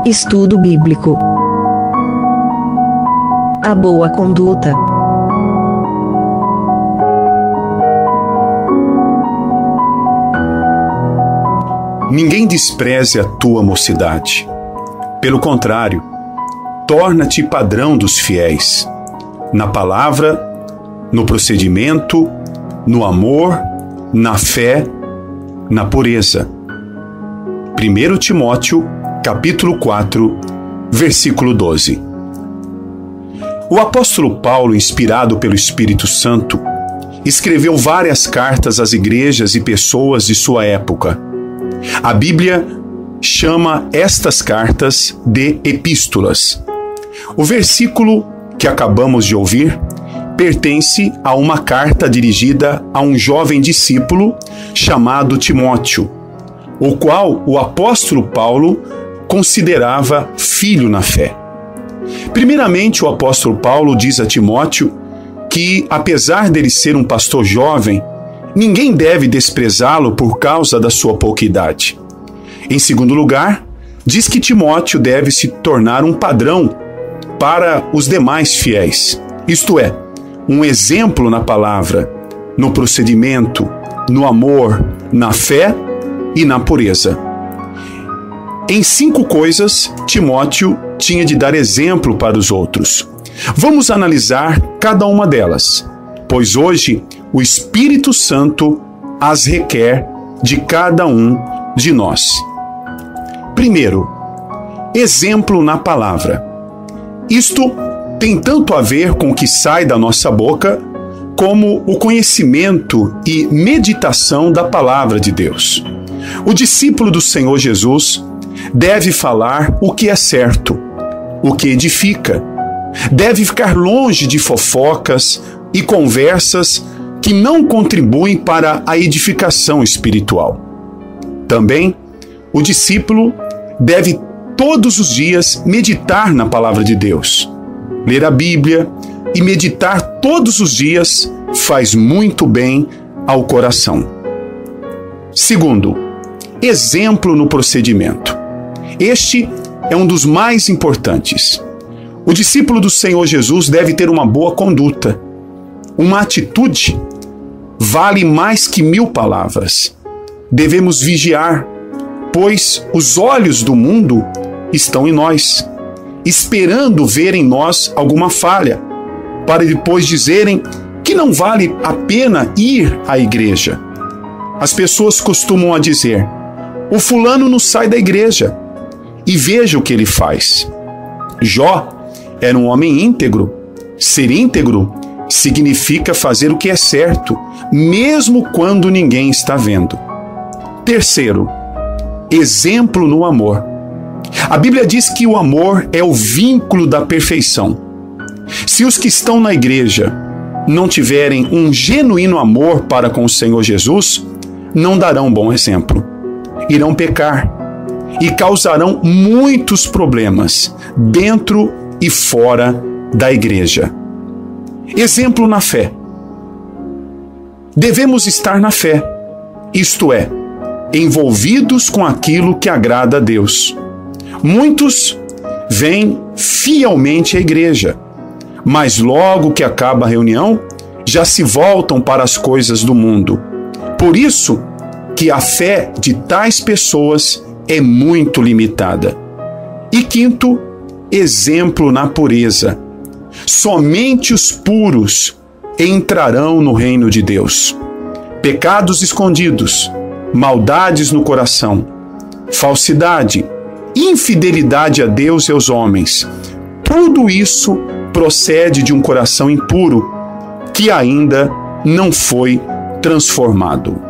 Estudo bíblico. A boa conduta. Ninguém despreze a tua mocidade. Pelo contrário, torna-te padrão dos fiéis, na palavra, no procedimento, no amor, na fé, na pureza. 1 Timóteo, capítulo 4, versículo 12. O apóstolo Paulo, inspirado pelo Espírito Santo, escreveu várias cartas às igrejas e pessoas de sua época. A Bíblia chama estas cartas de epístolas. O versículo que acabamos de ouvir pertence a uma carta dirigida a um jovem discípulo chamado Timóteo, o qual o apóstolo Paulo considerava filho na fé. Primeiramente, o apóstolo Paulo diz a Timóteo que, apesar dele ser um pastor jovem, ninguém deve desprezá-lo por causa da sua pouca idade. Em segundo lugar, diz que Timóteo deve se tornar um padrão para os demais fiéis, isto é, um exemplo na palavra, no procedimento, no amor, na fé e na pureza. Em 5 coisas, Timóteo tinha de dar exemplo para os outros. Vamos analisar cada uma delas, pois hoje o Espírito Santo as requer de cada um de nós. Primeiro, exemplo na palavra. Isto tem tanto a ver com o que sai da nossa boca, como o conhecimento e meditação da palavra de Deus. O discípulo do Senhor Jesus deve falar o que é certo, o que edifica. Deve ficar longe de fofocas e conversas que não contribuem para a edificação espiritual. Também, o discípulo deve todos os dias meditar na palavra de Deus. Ler a Bíblia e meditar todos os dias faz muito bem ao coração. Segundo, exemplo no procedimento. Este é um dos mais importantes. O discípulo do Senhor Jesus deve ter uma boa conduta. Uma atitude vale mais que 1000 palavras. Devemos vigiar, pois os olhos do mundo estão em nós, esperando ver em nós alguma falha, para depois dizerem que não vale a pena ir à igreja. As pessoas costumam dizer: o fulano não sai da igreja, e veja o que ele faz. Jó era um homem íntegro. Ser íntegro significa fazer o que é certo, mesmo quando ninguém está vendo. Terceiro, exemplo no amor. A Bíblia diz que o amor é o vínculo da perfeição. Se os que estão na igreja não tiverem um genuíno amor para com o Senhor Jesus, não darão bom exemplo. Irão pecar e causarão muitos problemas dentro e fora da igreja. Exemplo na fé. Devemos estar na fé, isto é, envolvidos com aquilo que agrada a Deus. Muitos vêm fielmente à igreja, mas logo que acaba a reunião, já se voltam para as coisas do mundo. Por isso que a fé de tais pessoas é muito limitada. E quinto, exemplo na pureza. Somente os puros entrarão no reino de Deus. Pecados escondidos, maldades no coração, falsidade, infidelidade a Deus e aos homens, tudo isso procede de um coração impuro que ainda não foi transformado.